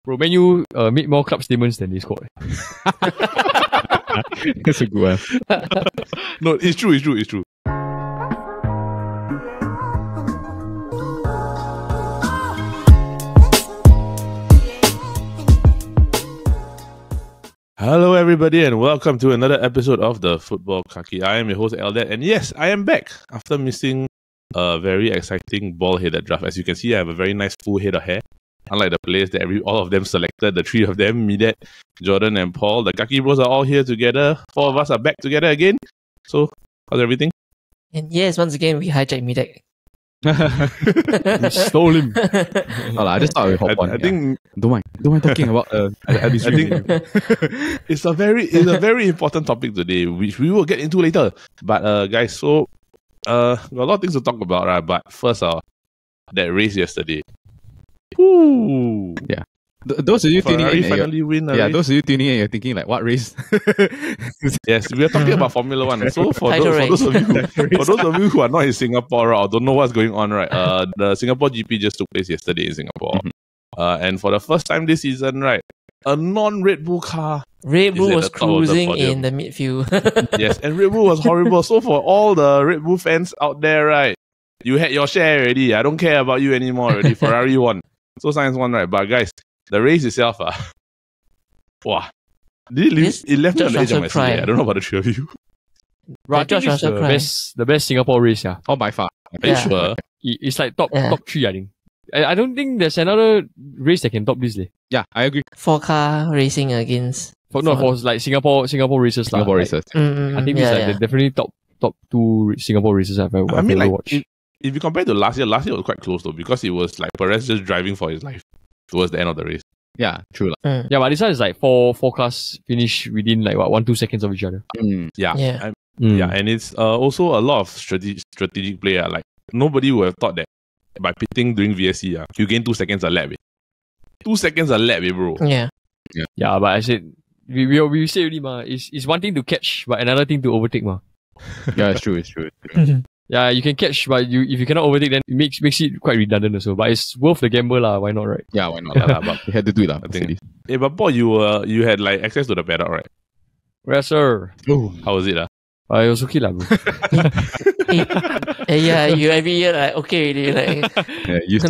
Bro, Man U made more club statements than they scored. That's a good one. No, it's true. Hello everybody and welcome to another episode of the Futbol Kaki. I am your host Eldad and yes, I am back after missing a very exciting ball-headed draft. As you can see, I have a very nice full head of hair. Unlike the players that all of them selected, the three of them, Midet, Jordan and Paul, the Kaki bros are all here together. Four of us are back together again. So, how's everything? And yes, once again, we hijacked Midek. We stole him. I just thought we hop on. I think Don't mind talking about I think it's a very important topic today, which we will get into later. But guys, so got a lot of things to talk about, right? But first, that race yesterday. Woo! Yeah. Those of you tuning in, finally win. those of you tuning in, you're thinking like, what race? Yes, we are talking about Formula One. So for those of you who are not in Singapore or don't know what's going on, right? The Singapore GP just took place yesterday in Singapore, and for the first time this season, right, a non-Red Bull car. Red Bull was cruising in the midfield. Yes, and Red Bull was horrible. So for all the Red Bull fans out there, right, you had your share already. I don't care about you anymore already. Ferrari won. So Science won, right? But guys, the race itself, wow. It left me on the edge of my seat. I don't know about the three of you. Right, I think it's the best Singapore race, yeah. Oh, by far. Are you sure? It's like top 3, I think. I don't think there's another race that can top this. Yeah, I agree. 4-car racing against... For like Singapore races. Singapore races. I think it's like definitely top 2 Singapore races I've ever watched. If you compare to last year was quite close though, because it was like Perez just driving for his life towards the end of the race. Yeah, true. Yeah, but this one is like four cars finish within like 1-2 seconds of each other. Yeah, and it's also a lot of strategic play. Like nobody would have thought that by pitting during VSC, you gain 2 seconds a lap. 2 seconds a lap, bro. Yeah, but I said we say already, ma. It's one thing to catch, but another thing to overtake, ma. Yeah, it's true. Yeah, you can catch, but if you cannot overtake, then it makes it quite redundant also. But it's worth the gamble, lah. Why not, right? Yeah, why not? But we had to do it, I think. Hey, but Paul, you had like access to the paddock, right? Yes, sir. Oh, how was it, It was okay, lah, bro. Yeah, you every year like okay, really, like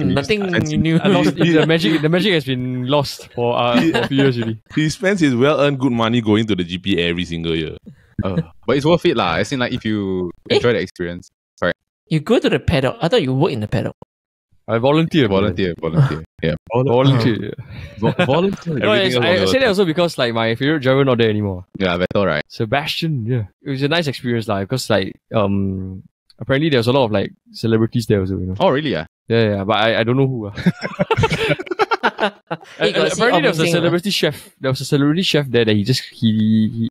nothing new. The magic has been lost for a few years already. He spends his well-earned good money going to the GP every single year. But it's worth it, lah. As in, like, if you enjoy the experience. Sorry. You go to the paddock. I thought you work in the paddock. I volunteer. Yeah. Volunteer. Volunteer. I say that also because like my favorite driver not there anymore. Yeah, better, right? Sebastian, yeah. It was a nice experience, like, because like apparently there was a lot of like celebrities there also, you know. Oh, really? Yeah, but I don't know who. Apparently there was a celebrity chef. There was a celebrity chef there that he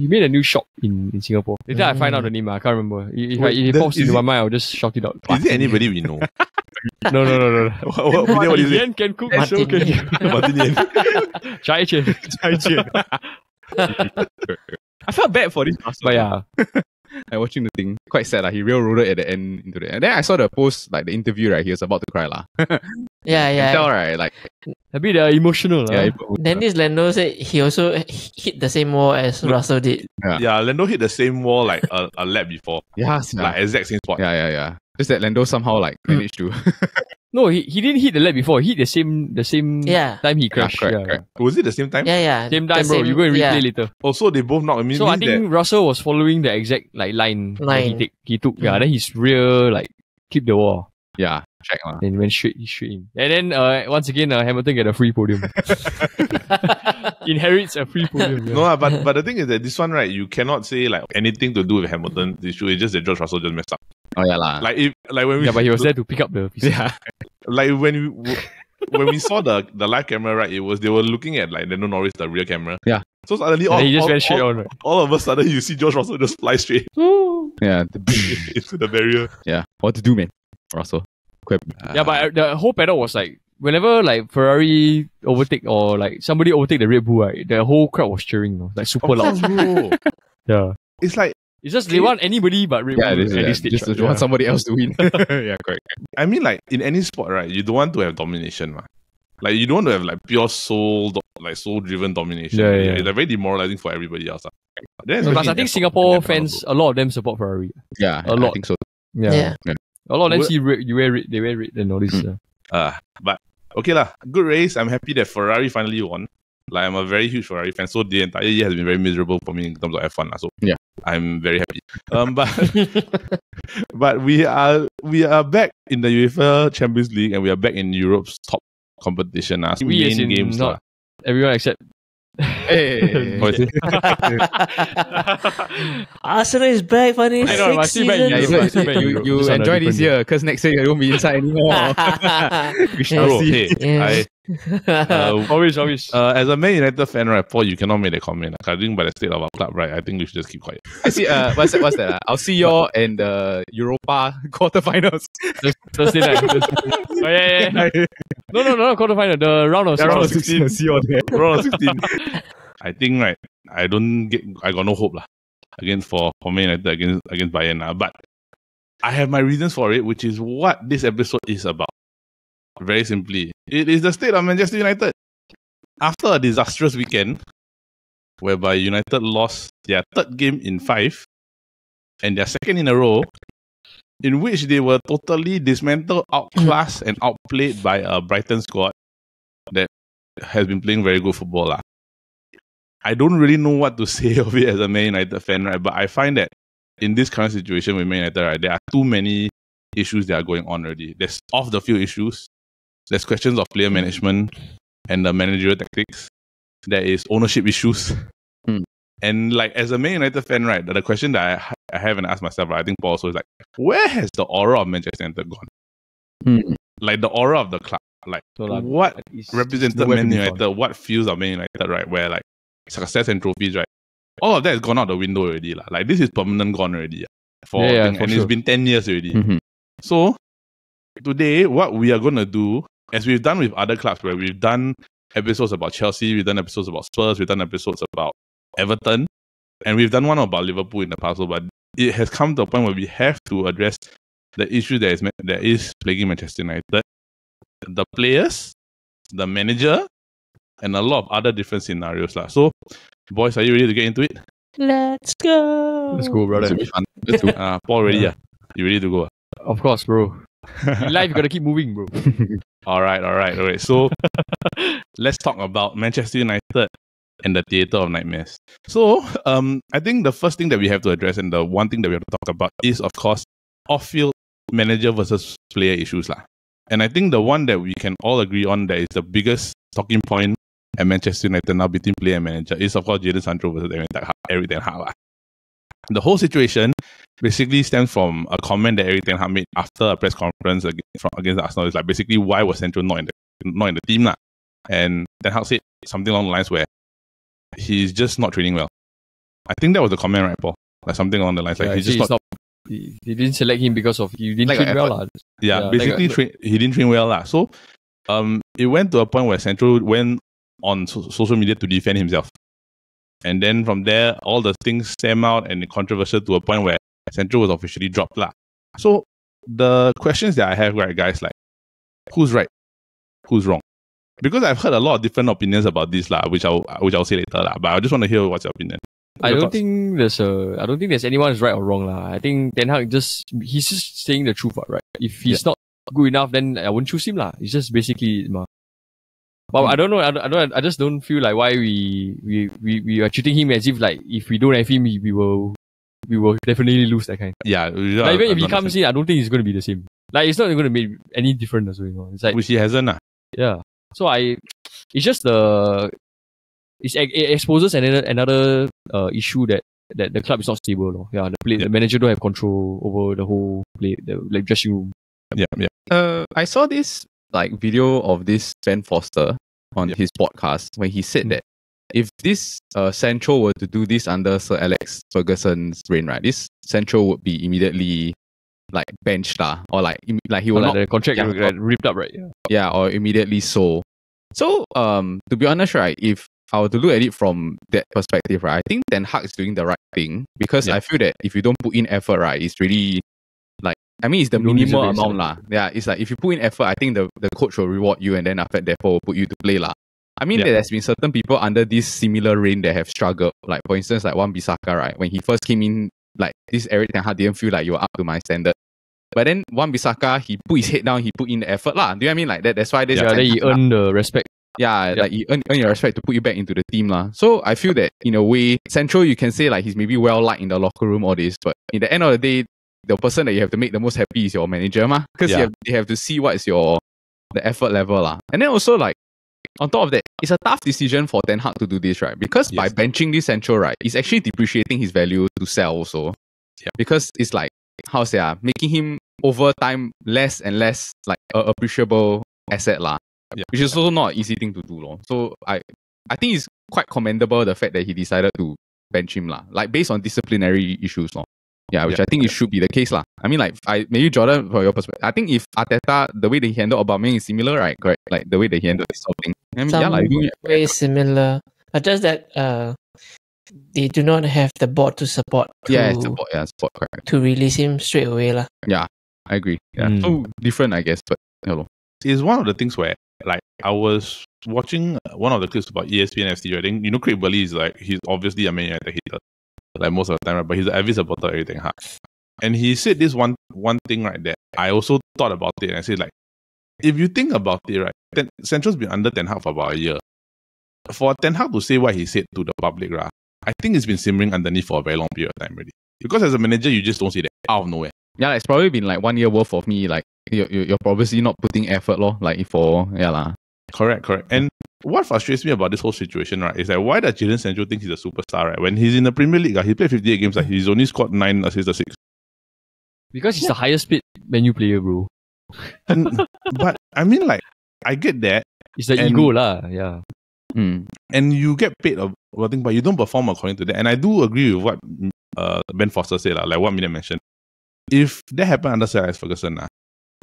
made a new shop in Singapore. Later I find out the name. I can't remember. If it pops into my mind, I'll just shout it out. Is it anybody we know? No. What is it? Can cook, so can you? Martin Chai Chen. I felt bad for this master. But yeah. I watching the thing. Quite sad, lah. He railroaded at the end into the. And then I saw the post, like the interview, right? He was about to cry, lah. Yeah. Tell, right? Like a bit emotional. Yeah. Then this Lando said he also hit the same wall as Russell did. Yeah, Lando hit the same wall like a lap before. Yeah. Like exact same spot. Yeah. Just that Lando somehow like managed to. No, he didn't hit the lap before. He hit the same time he crashed. Correct. Was it the same time? Yeah. Same time, bro. You go and replay later. Also, they both knocked. So I think Russell was following the exact like line. He took. Yeah, then his rear like keep the wall. Yeah, check. Then went straight in. And then once again, Hamilton get a free podium. Inherits a free podium. Yeah. No, but the thing is that this one, right? You cannot say like anything to do with Hamilton. It's just that George Russell just messed up. Oh yeah, lah. But he was there to pick up the piece. Yeah. Like when we saw the live camera, right? They were looking at like Lando Norris, the rear camera. Yeah. So suddenly he just went straight on. Right? All of a sudden, you see George Russell just fly straight. Yeah. Into the barrier. Yeah. What to do, man? Russell. Yeah, but the whole paddock was like whenever like Ferrari overtake or like somebody overtake the Red Bull, right? The whole crowd was cheering, you know, like super loud. Bro. Yeah. It's like it's just they want anybody but Red Bull at this stage. Just want somebody else to win. Yeah, correct. I mean, like in any sport, right? You don't want to have domination, man. Like you don't want to have like pure soul driven domination. Yeah. It's very demoralizing for everybody else. Plus, I think Singapore fans, a lot of them support Ferrari. Yeah, a lot. I think so. Yeah. A lot of them see they wear red and all this. But okay lah, good race. I'm happy that Ferrari finally won. Like I'm a very huge Ferrari fan, so the entire year has been very miserable for me in terms of F1. So yeah, I'm very happy. But we are back in the UEFA Champions League and we are back in Europe's top competition. We main games, not everyone except. Hey. Arsenal is back for this sixth season. You enjoy this year because next year you won't be inside anymore. We shall see. Always. As a Man United fan, right, Paul, you cannot make a comment. Judging by the state of our club, right, I think we should just keep quiet. I see. What's that? I'll see you in the Europa quarterfinals. Thursday night. Oh yeah. No, quarterfinal. The round of 16. See you there. Round of 16. I think right. I got no hope lah against Man United against Bayern lah. But I have my reasons for it, which is what this episode is about. Very simply, it is the state of Manchester United. After a disastrous weekend, whereby United lost their third game in 5 and their second in a row, in which they were totally dismantled, outclassed, and outplayed by a Brighton squad that has been playing very good football lah. I don't really know what to say of it as a Man United fan, right? But I find that in this current situation with Man United, right, there are too many issues that are going on already. There's off the field issues. There's questions of player management and the managerial tactics. There is ownership issues. And like as a Man United fan, right, the question that I haven't asked myself, right, I think Paul also is like, where has the aura of Manchester United gone? Like the aura of the club. Like, so what represented Man United, what feels of Man United, right, where like success and trophies, right, all of that has gone out the window already. Like this is permanent gone already. And it's been 10 years already. So today, what we are going to do, as we've done with other clubs, where we've done episodes about Chelsea, we've done episodes about Spurs, we've done episodes about Everton, and we've done one about Liverpool in the past, but it has come to a point where we have to address the issue that is plaguing Manchester United, the players, the manager, and a lot of other different scenarios. So, boys, are you ready to get into it? Let's go. Let's go, brother. Let's do. Paul, ready? You ready to go? Of course, bro. In life, you gotta keep moving, bro. All right. So, let's talk about Manchester United and the theatre of nightmares. So, I think the first thing that we have to address and the one thing that we have to talk about is, of course, off-field manager versus player issues lah. And I think the one that we can all agree on that is the biggest talking point at Manchester United now between player and manager is, of course, Jadon Sancho versus Erik ten Hag lah. The whole situation basically stems from a comment that Erik ten Hag made after a press conference against Arsenal. It's like basically, why was Sancho not in the team lah? And Ten Hag said something along the lines where he's just not training well. I think that was the comment, right, Paul? Like something along the lines like he's just not. He didn't select him because of he didn't train well lah. Yeah, basically he didn't train well lah. So it went to a point where Sancho went on social media to defend himself. And then from there, all the things stem out and controversial to a point where Sancho was officially dropped lah. So the questions that I have, right, guys, like who's right, who's wrong? Because I've heard a lot of different opinions about this lah, which I'll say later lah. But I just want to hear what's your opinion. I don't think there's anyone who's right or wrong lah. I think Ten Hag he's just saying the truth, right? If he's not good enough, then I won't choose him lah. It's just basically But I don't know. I just don't feel like why we are treating him as if like if we don't have him, we will definitely lose that kind. Yeah. Like even if he comes in, I don't think it's going to be the same. Like it's not going to make any difference as well. It's like which he hasn't lah. Yeah. So it's just it exposes another issue that the club is not stable. No? Yeah, the manager don't have control over the whole play, the dressing room. Yeah. I saw this like video of this Ben Foster on his podcast when he said that if this Sancho were to do this under Sir Alex Ferguson's reign, right, this Sancho would be immediately like benched lah, or like he will not the contract ripped up, right? Yeah, or immediately sold. So to be honest, right, if I were to look at it from that perspective, right, I think Ten Hag is doing the right thing because I feel that if you don't put in effort, right, it's really like I mean, it's the You don't minimal deserve it, amount lah. Yeah, it's like if you put in effort, I think the coach will reward you, and then after that, therefore will put you to play lah. I mean, there's been certain people under this similar reign that have struggled. Like for instance, like Wan-Bissaka, right? When he first came in, like this Eric Ten Hag didn't feel like you were up to my standard. But then Wan-Bissaka, he put his head down, he put in the effort lah. Do you know what I mean? Like that? That's why this. Yeah, then he earned the respect. Yeah, like you earn your respect to put you back into the team lah. So I feel that in a way, Sancho, you can say like he's maybe well liked in the locker room or this, but in the end of the day, the person that you have to make the most happy is your manager mah. Because you have to see what is the effort level lah. And then also like on top of that, it's a tough decision for Ten Hag to do this, right? Because by benching this Sancho, right, it's actually depreciating his value to sell also. Yeah. Because it's like making him over time less and less like a appreciable asset lah. Yeah. Which is also not an easy thing to do lor. So I think it's quite commendable the fact that he decided to bench him lah. Like based on disciplinary issues lor. Yeah, which I think it should be the case lah. I mean, like, maybe Jordan, from your perspective, I think if Arteta, the way that he handled Aubameyang is similar, right? Correct? Like, the way that he handled this sort of thing. I mean, very similar. But just that they do not have the board to support. Support, correct. To release him straight away lah. Yeah, I agree. Yeah, so different, I guess, but hello. It's one of the things where, like, I was watching one of the clips about ESPN FC, I think, Craig Burley is like, he's obviously a Man United hater. Like most of the time, right? But he's an avid supporter of everything. And he said this one thing, right, that I also thought about it. And I said, like, if you think about it, right, then Sancho's been under Ten Hag for about a year. For Ten Hag to say what he said to the public, right, I think it's been simmering underneath for a very long period of time already. Because as a manager, you just don't see that out of nowhere. Yeah, it's probably been like 1 year worth of me, like, you're obviously not putting effort, lor, like, Correct. And what frustrates me about this whole situation, right, is that why does Jadon Sancho think he's a superstar, right? When he's in the Premier League, he played 58 games, like, he's only scored 9 assists or 6. Because he's the highest paid menu player, bro. But, I mean, like, I get that. It's the ego lah, yeah. And you get paid a thing, but you don't perform according to that. And I do agree with what Ben Foster said, like what Mina mentioned. If that happened under Sir Alex Ferguson,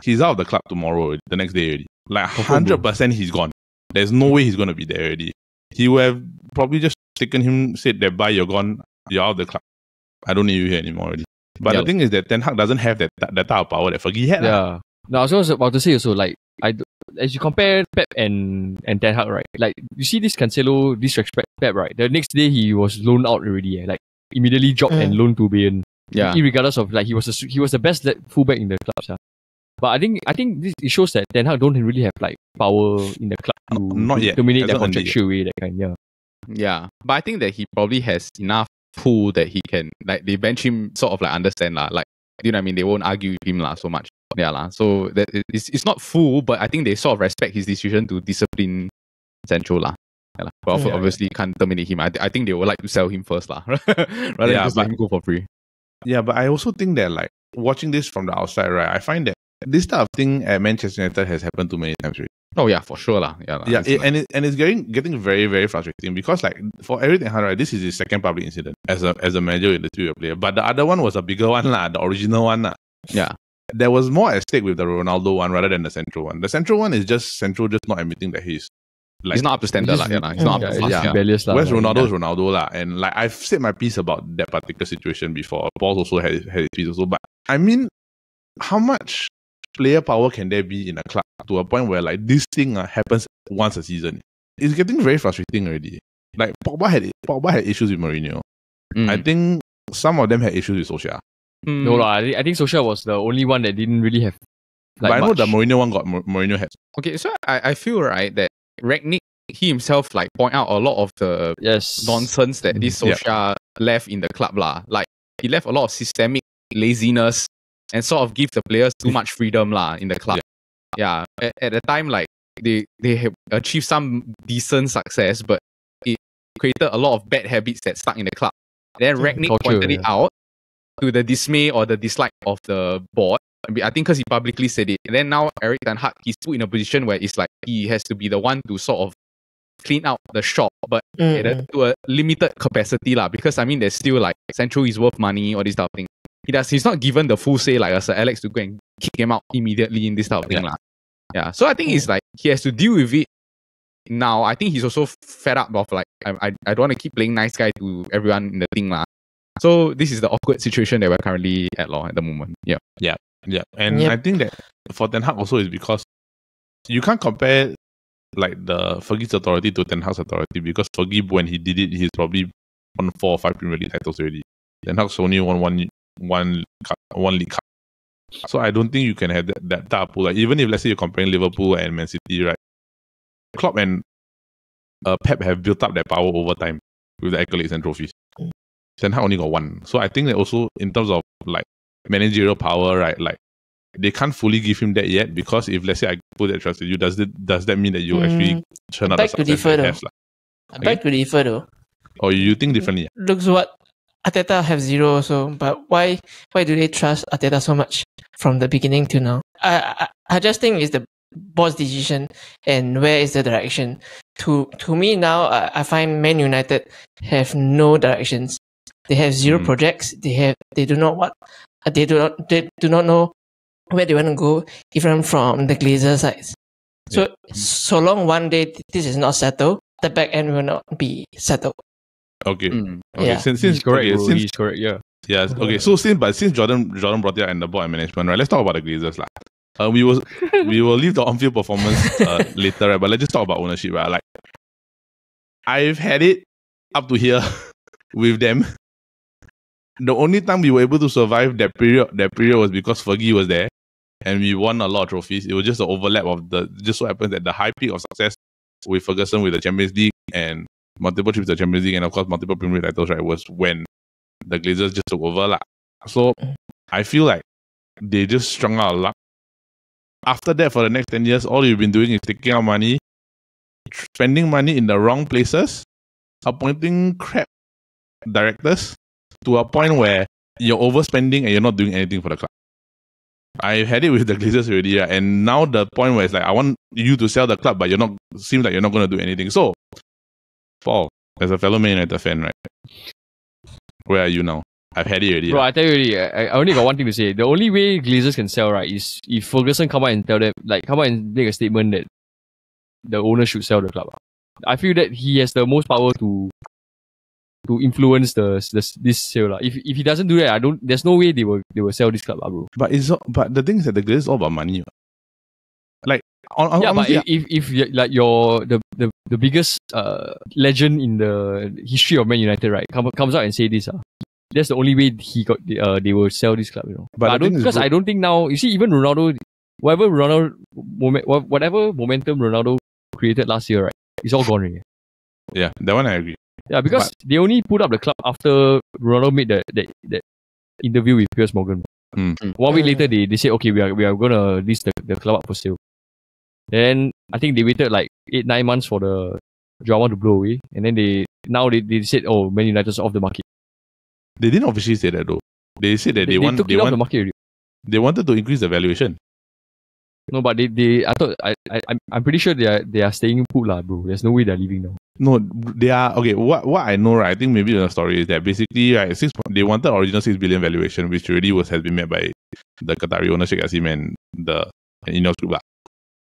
he's out of the club tomorrow, the next day already. Like 100% he's gone. There's no way he's going to be there already. He would have probably just taken him, said that, bye, you're gone, you're out of the club. I don't need you here anymore already. But the thing is that Ten Hag doesn't have that type of power that Fergie had. Yeah. No, I was about to say also, like, as you compare Pep and Ten Hag, right? Like, you see this Cancelo disrespect Pep, right? The next day he was loaned out already, like, immediately dropped and loaned to Bayern. Yeah. Irregardless of, like, he was the best fullback in the club, yeah. But I think it shows that Ten Hag don't really have like power in the club to dominate their contractual way, that kind, yeah. Yeah. But I think that he probably has enough pull that he can, like, they bench him sort of like understand lah. Like, you know what I mean? They won't argue with him lah so much. Yeah lah. So that it's not full, but I think they sort of respect his decision to discipline Sancho lah. Yeah, but obviously can't terminate him. I think they would like to sell him first lah, rather than just let him go for free. Yeah, but I also think that, like, watching this from the outside, right, I find that this type of thing at Manchester United has happened too many times already. Oh yeah, for sure lah. Yeah, it's getting very, very frustrating because, like, for everything, right, this is his second public incident as a manager with the two-year player. But the other one was a bigger one lah, the original one lah. Yeah. There was more at stake with the Ronaldo one rather than the Central one. The Central one is just Central just not admitting that he's, like, he's not up to standard lah. He's not up to rebellious lah. Whereas Ronaldo's Ronaldo lah, and like I've said my piece about that particular situation before. Paul's also had his piece also. But I mean, how much player power can there be in a club to a point where, like, this thing happens once a season? It's getting very frustrating already. Like, Pogba had issues with Mourinho. I think some of them had issues with Solskjaer. No lah, I think Solskjaer was the only one that didn't really have. Like, but I know the Mourinho one got Mourinho had. Okay, so I feel, right, that Rangnick, he himself, like, point out a lot of the nonsense that this Solskjaer left in the club lah. Like, he left a lot of systemic laziness and sort of give the players too much freedom lah in the club. Yeah. At the time, like, they have achieved some decent success, but it created a lot of bad habits that stuck in the club. Then Rangnick pointed it out to the dismay or the dislike of the board. I think because he publicly said it. And then now Eric Ten Hag, he's put in a position where it's like he has to be the one to sort of clean out the shop, but to a limited capacity lah. Because I mean, there's still, like, Sancho is worth money or this type of thing. He's not given the full say like Sir Alex to go and kick him out immediately in this type of thing lah. Yeah. So I think it's like he has to deal with it now. I think he's also fed up of, like, I don't want to keep playing nice guy to everyone in the thing lah. So this is the awkward situation that we're currently at the moment. Yeah. Yeah, and Yep. I think that for Ten Hag also is because you can't compare like the Fergie's authority to Ten Hag's authority, because Fergie, when he did it, he's probably won 4 or 5 Premier League titles already. Ten Hag's only won one league cup. So I don't think you can have that type of pool. Like, even if let's say you're comparing Liverpool and Man City, right? Klopp and Pep have built up their power over time with the accolades and trophies. Ten Hag only got one. So I think that also in terms of like managerial power, right? Like, they can't fully give him that yet, because if let's say I put that trust in you, does that mean that you actually churn out the Beg to success differ that he though. has? I beg to differ though. Or you think differently? Looks what Arteta have 0 also, but why do they trust Arteta so much from the beginning to now? I just think it's the board's decision and where is the direction. To me now, I find Man United have no directions. They have 0 projects. They do not know where they want to go, even from the glazer sides. So long one day this is not settled, the back end will not be settled. Okay. Okay. Yeah. Since He's correct, bro. since He's correct, yeah. yeah. Okay. So since Jordan brought it up and the board and management, right? Let's talk about the Glazers, lah. We will leave the on-field performance later, right? But let's just talk about ownership, right? Like, I've had it up to here with them. The only time we were able to survive that period was because Fergie was there, and we won a lot of trophies. It was just the overlap of just so happens that the high peak of success with Ferguson with the Champions League and multiple trips to the Champions League and of course multiple Premier League titles, right, was when the Glazers just took over, lah. So I feel like they just strung out a luck. After that, for the next 10 years, all you've been doing is taking out money, spending money in the wrong places, appointing crap directors, to a point where you're overspending and you're not doing anything for the club. I had it with the Glazers already, yeah, and now the point where it's like, I want you to sell the club, but seems like you're not going to do anything. So, Paul, as a fellow Man United fan, right? Where are you now? I've had it already. Bro, I tell you already, I only got one thing to say. The only way Glazers can sell, right, is if Ferguson come out and tell them, like, come out and make a statement that the owner should sell the club. I feel that he has the most power to influence this sale. If he doesn't do that, there's no way they will sell this club, bro. But the thing is that the Glazers is all about money. Like, but if like the biggest legend in the history of Man United, right, comes out and say this, that's the only way they will sell this club, you know. But I don't think now, you see, even Ronaldo, whatever momentum Ronaldo created last year, right, it's all gone already. Yeah, that one I agree. Yeah, because they only put up the club after Ronaldo made that interview with Piers Morgan. 1 week later, they said, okay, we are gonna list the club up for sale. Then I think they waited like 8-9 months for the drama to blow away, and then they said, oh, Man United's off the market. They didn't officially say that though. They said that they took it off the market already. They wanted to increase the valuation. No, but I'm pretty sure they are staying put, lah, bro. There's no way they're leaving now. No, they are okay. What I know, right? I think maybe the story is that basically, right, they wanted original 6 billion valuation, which already has been met by the Qatari owner Sheikh Asim and the Ineos Group, lah.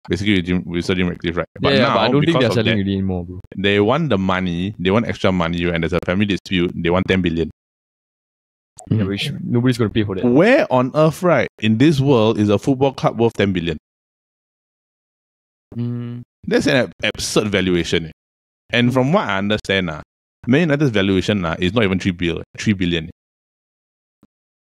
Basically, with Sir Jim Ratcliffe, right? But now, but I don't think they're selling really anymore, bro. They want the money. They want extra money, and there's a family dispute. They want 10 billion. Yeah, which nobody's going to pay for that. Where on earth, right, in this world is a football club worth 10 billion? That's an absurd valuation. And from what I understand, Man United's valuation is not even 3 billion.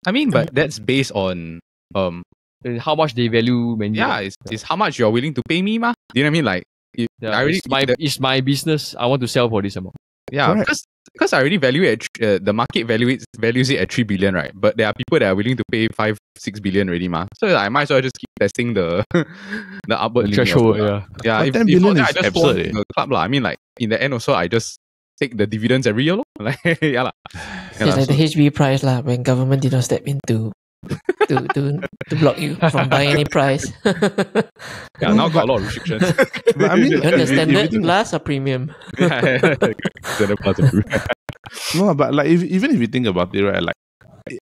I mean, but that's based on how much they value Man United. Yeah, it's how much you're willing to pay me, ma. Do you know what I mean? Like, it's my business. I want to sell for this amount. Yeah, because I already value it at, the market values it at 3 billion, right? But there are people that are willing to pay 5-6 billion already, ma. So I might as well just keep testing the upward threshold. Yeah. If 10 billion is I just absurd. The club, I mean, like, in the end also, I just take the dividends every year, like, yeah, lah. It's like the HB price, lah, when government did not step in to block you from buying any price. Yeah, now got a lot of restrictions. But I mean, you want the standard glass or premium? Standard glass or premium. No, but like even if you think about it, right, like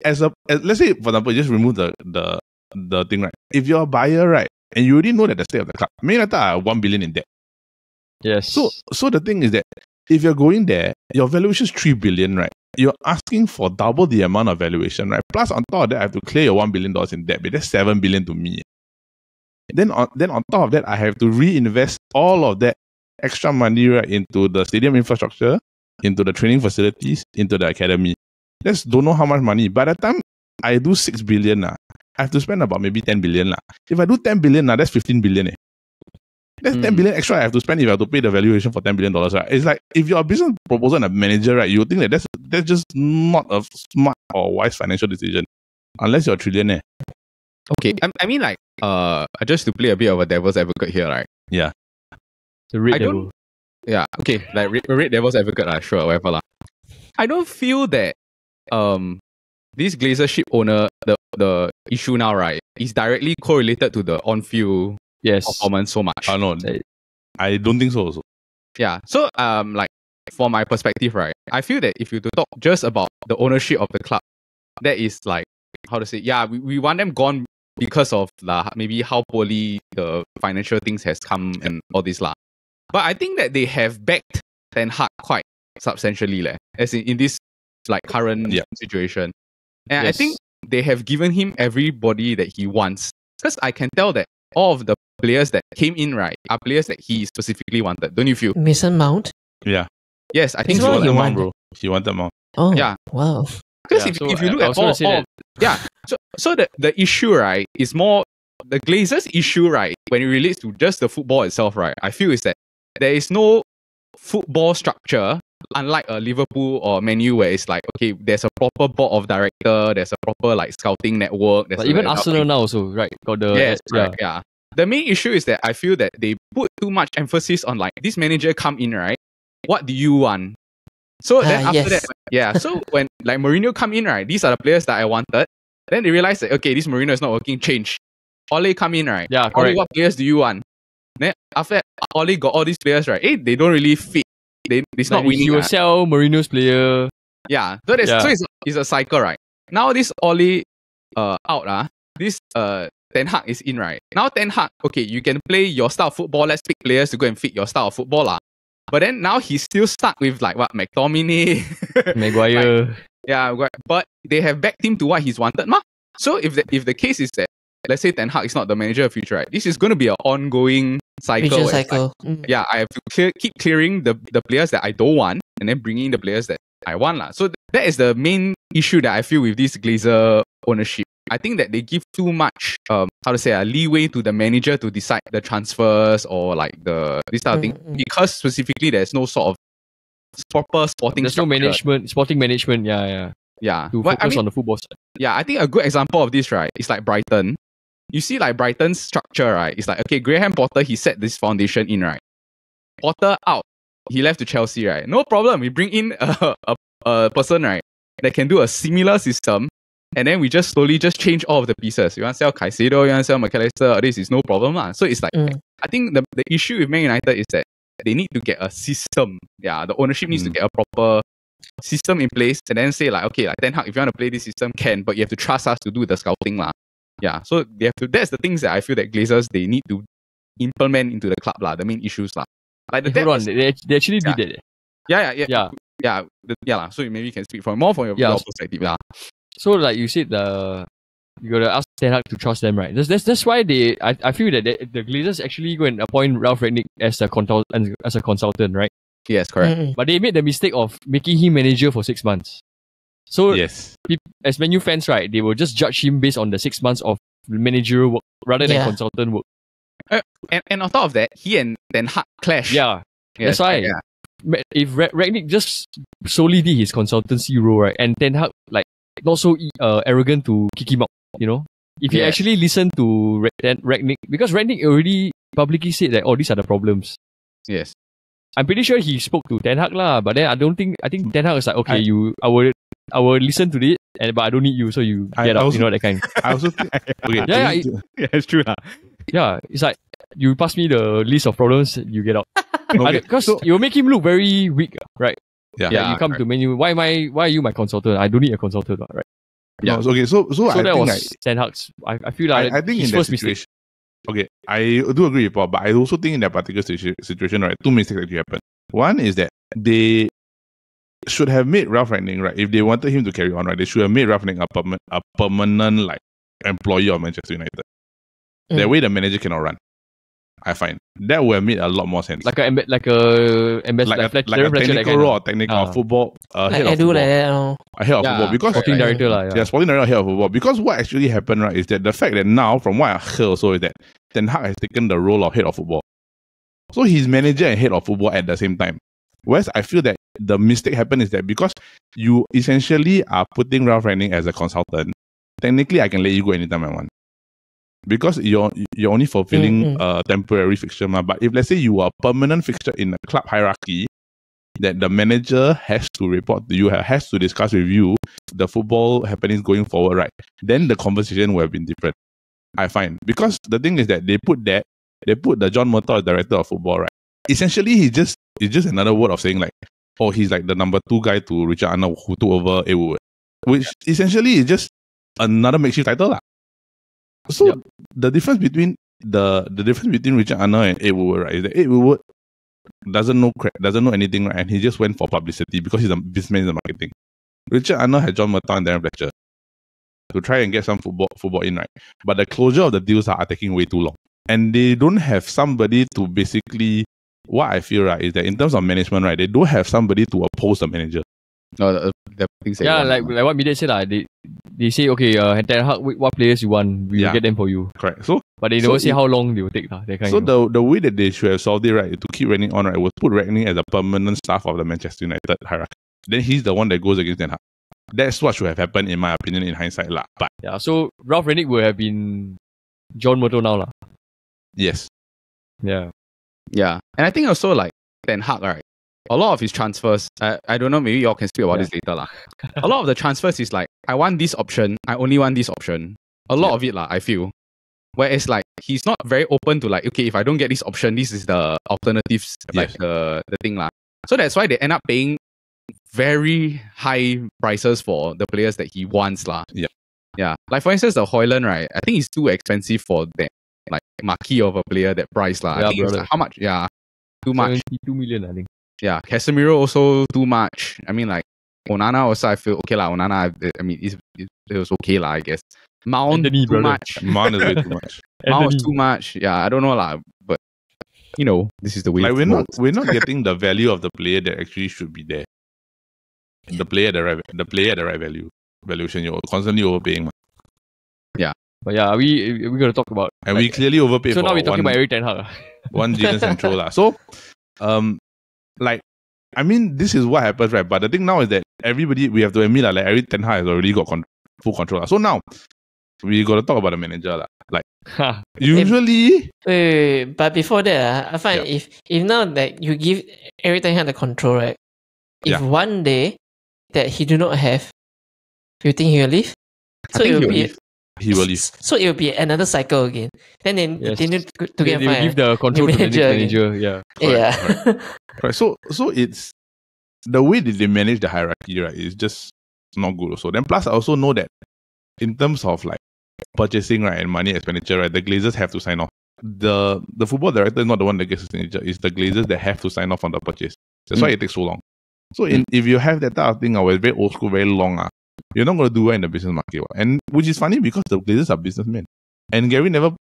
as let's say for example, just remove the thing, right? If you're a buyer, right, and you already know that the state of the club, Man United are 1 billion in debt. Yes. So the thing is that if you're going there, your valuation is 3 billion, right? you're asking for double the amount of valuation, right? Plus, on top of that, I have to clear your $1 billion in debt. But that's $7 billion to me. Then on top of that, I have to reinvest all of that extra money, right, into the stadium infrastructure, into the training facilities, into the academy. That's don't know how much money. By the time I do 6 billion, I have to spend about maybe 10 billion. If I do 10 billion, that's 15 billion. That's 10 billion extra I have to spend if I have to pay the valuation for $10 billion. Right? It's like if you're a business proposal and a manager, right, you would think that that's just not a smart or wise financial decision. Unless you're a trillionaire. Okay, I mean like, just to play a bit of a devil's advocate here, right? Yeah. The red devil. Yeah, okay, like red devil's advocate, sure, whatever lah. I don't feel that this glazership owner, the issue now, right, is directly correlated to the on-field performance so much. No, I don't think so also. Yeah, so like for my perspective, right, I feel that if you to talk just about the ownership of the club, that is like, how to say, yeah, we want them gone because of maybe how poorly the financial things has come and all this lah. But I think that they have backed Ten Hag quite substantially, as in this like current situation. And I think they have given him everybody that he wants. Because I can tell that all of the players that came in, right, are players that he specifically wanted. Don't you feel? Mason Mount? Yeah. Yes, I think he so. wanted Mount, bro. He wanted Mount. Oh, yeah. Wow. Because if you look at all so the issue, right, is more the Glazers issue, right, when it relates to just the football itself, right, I feel is that there is no football structure, unlike a Liverpool or Man U, where it's like, okay, there's a proper board of director, there's a proper like scouting network. But even Arsenal now also, right? Got the yeah. The main issue is that I feel that they put too much emphasis on like this manager come in, right? What do you want? So then after that, so when like Mourinho come in, right, these are the players that I wanted. Then they realize that, okay, this Mourinho is not working, change. Ole come in, right? Yeah, Ole, correct. what players do you want? Then after that, Ole got all these players, right? They don't really fit. It's not winning. He will sell Mourinho's player. Yeah. So it's a cycle, right? Now this Ole out, this Ten Hag is in, right? Now Ten Hag, okay, you can play your style of football. Let's pick players to go and fit your style of football, . But then now he's still stuck with like what McTominay, Maguire. But they have backed him to what he's wanted, ma. So if the case is that, let's say Ten Hag is not the manager of future, right? This is going to be an ongoing cycle. Like, I have to keep clearing the players that I don't want and then bringing the players that I want, lah. So that is the main issue that I feel with this Glazer ownership. I think that they give too much, leeway to the manager to decide the transfers or like this type of thing, because specifically there's no sort of proper sporting structure. Sporting management, to focus on the football side. Yeah, I think a good example of this, right, is like Brighton. You see like Brighton's structure, right, it's like, okay, Graham Potter, he set this foundation in, right? Potter out, he left to Chelsea, right? No problem, we bring in a person, right, that can do a similar system. And then we just slowly change all of the pieces. You want to sell Caicedo, you want to sell McAllister, this is no problem. So it's like, I think the issue with Man United is that they need to get a system. Yeah, the ownership needs to get a proper system in place and then say like, okay, like Ten Hag, if you want to play this system, but you have to trust us to do the scouting. Yeah, so they have to, that's the things that I feel that Glazers, they need to implement into the club, the main issues. Like they actually did it. Yeah. So maybe you can speak from your perspective. Yeah. So like you said, you gotta ask Ten Hag to trust them, right? That's why I feel that the Glazers actually go and appoint Ralph Rangnick as a consultant, right? Yes, correct. But they made the mistake of making him manager for 6 months. So as Man U fans, right, they will just judge him based on the 6 months of managerial work rather than consultant work. And on top of that, he and Ten Hag clash. Yeah, that's why. Yeah. If Rangnick just solely did his consultancy role, right, and Ten Hag like not so arrogant to kick him out, you know? If he actually listened to Rangnick, because Rangnick already publicly said that, these are the problems. Yes. I'm pretty sure he spoke to Ten Hag lah, but then I think Ten Hag was like, okay, I will listen to it, but I don't need you, so you get out, that kind. I also think, it's true lah. Yeah, it's like, you pass me the list of problems, you get out. Because you make him look very weak, right? Yeah, you come to Man U. Why are you my consultant? I don't need a consultant, right? Yeah. So I that think was Ten Hag's. I feel like I think in that situation. Okay, I do agree with Paul, but I also think in that particular situation, right, two mistakes actually happened. One is that they should have made Ralph Rangnick, right? If they wanted him to carry on, right, they should have made Ralph Rangnick a permanent like employee of Manchester United. That way the manager cannot run. I find that would have made a lot more sense. Like a technical role or technical football head of football. Like that. Head of football because sporting director sporting director head of football. Because what actually happened, right, is that the fact that now, from what I heard also, is that Ten Hag has taken the role of head of football. So he's manager and head of football at the same time. Whereas I feel that the mistake happened is that because you essentially are putting Ralph Rangnick as a consultant, technically I can let you go anytime I want. Because you're only fulfilling a temporary fixture. But if let's say you are a permanent fixture in the club hierarchy, that the manager has to report to you, has to discuss with you the football happenings going forward, right? Then the conversation would have been different, I find. Because the thing is that they put the John Murtaugh as director of football, right? Essentially, it's just another word of saying like, oh, he's like the number 2 guy to Richard Arnold who took over Ed Woodward. Which essentially is just another makeshift title lah. So the difference between Richard Arnold and Ed Woodward, right, is that Ed Woodward doesn't know anything, right, and he just went for publicity because he's a businessman in the marketing. Richard Arnold had John Murtaugh and Darren Fletcher to try and get some football in, right? But the closure of the deals are taking way too long, and they don't have somebody to basically. What I feel, right, is that in terms of management, right, they don't have somebody to oppose the manager. No, the things that like what Midet said, they say, okay, Ten Hag, what players you want, we will get them for you. Correct. So, but they never say how long they will take. The way that they should have solved it, right, to keep Rangnick on, right, was put Rangnick as a permanent staff of the Manchester United hierarchy. Then he's the one that goes against Ten Hag. That's what should have happened, in my opinion, in hindsight. But yeah, so Ralph Rangnick would have been John Murtaugh now. Yes. Yeah. Yeah. And I think also like Ten Hag, right? A lot of his transfers, I don't know, maybe y'all can speak about this later. A lot of the transfers is like, I want this option, I only want this option. A lot of it, I feel. Whereas like, he's not very open to like, okay, if I don't get this option, this is the alternatives, like the thing. So that's why they end up paying very high prices for the players that he wants. Yeah. Yeah. Like for instance, the Højlund, right? I think he's too expensive for that. Like marquee of a player, that price. I think it's like, how much? Yeah. Too much. 72 million, I think. Yeah. Casemiro also too much. I mean, like, Onana also, I feel okay. Onana, I mean, it was okay, I guess. Mount, Anthony, too much. Mount is way too much. Mount was too much. Yeah, I don't know, but, you know, this is the way like, we're not getting the value of the player that actually should be there. The player at the right valuation. You're constantly overpaying. Yeah. But yeah, we're going to talk about... And we clearly overpaid so for now we're talking about Eric Ten Hag. one Jadon Sancho. So, like, I mean, this is what happens, right? But the thing now is that we have to admit, like, Eric Ten Hag has already got full control. So now, we got to talk about the manager. Like, usually... Wait, but before that, I find if now that you give Eric Ten Hag the control, right? If one day that he do not have, you think he will leave? So it will be... He will leave. So it will be another cycle again. Then they need to get they give the control to the next manager. Yeah. Correct. Right. So it's the way that they manage the hierarchy, right, is just not good also. Then plus I also know that in terms of like purchasing, right, and money expenditure, right, the glazers have to sign off. The football director is not the one that gets the signature, it's the glazers that have to sign off on the purchase. That's why it takes so long. So if you have that type of thing, it's very old school, very long, you're not going to do well in the business market. And which is funny because the Glazers are businessmen. And Gary never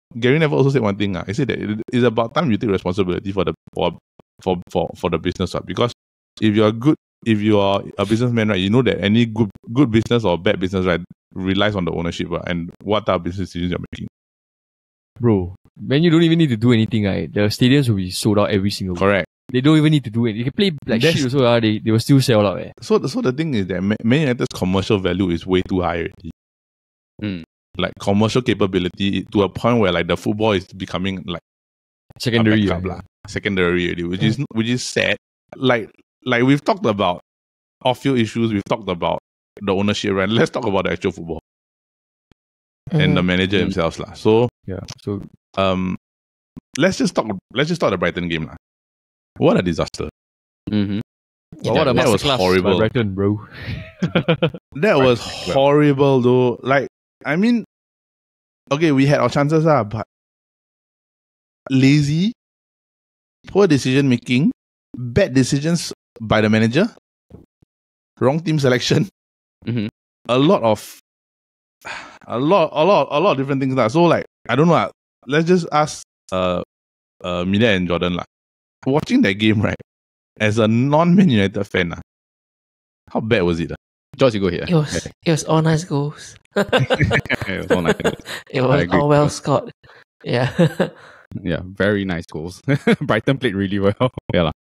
also said one thing. He said that it's about time you take responsibility for the business. Because if you are a businessman, right, you know that any good business or bad business, right, relies on the ownership and what type of business decisions you're making. Bro, when you don't even need to do anything, right, the stadiums will be sold out every single week. Correct. They don't even need to do it. You can play like shit also, they will still sell out. So the thing is that Man United's commercial value is way too high already. Like commercial capability to a point where like the football is becoming like secondary already, which is sad. Like we've talked about off-field issues, we've talked about the ownership, right? Let's talk about the actual football and the manager himself, lah. So let's just talk the Brighton game, lah. What a disaster. What a masterclass horrible. By Brighton, bro. That was horrible, though. Like, I mean, okay, we had our chances, but lazy, poor decision making, bad decisions by the manager. wrong team selection, Mhm. a lot of different things. So like, I don't know. Let's just ask Mina and Jordan. Watching that game, right, as a non-Man United fan, how bad was it? George, you go here. It was all nice goals. It was all nice goals. It I was agree. all well scored. Yeah. Yeah, very nice goals. Brighton played really well. Yeah, lah.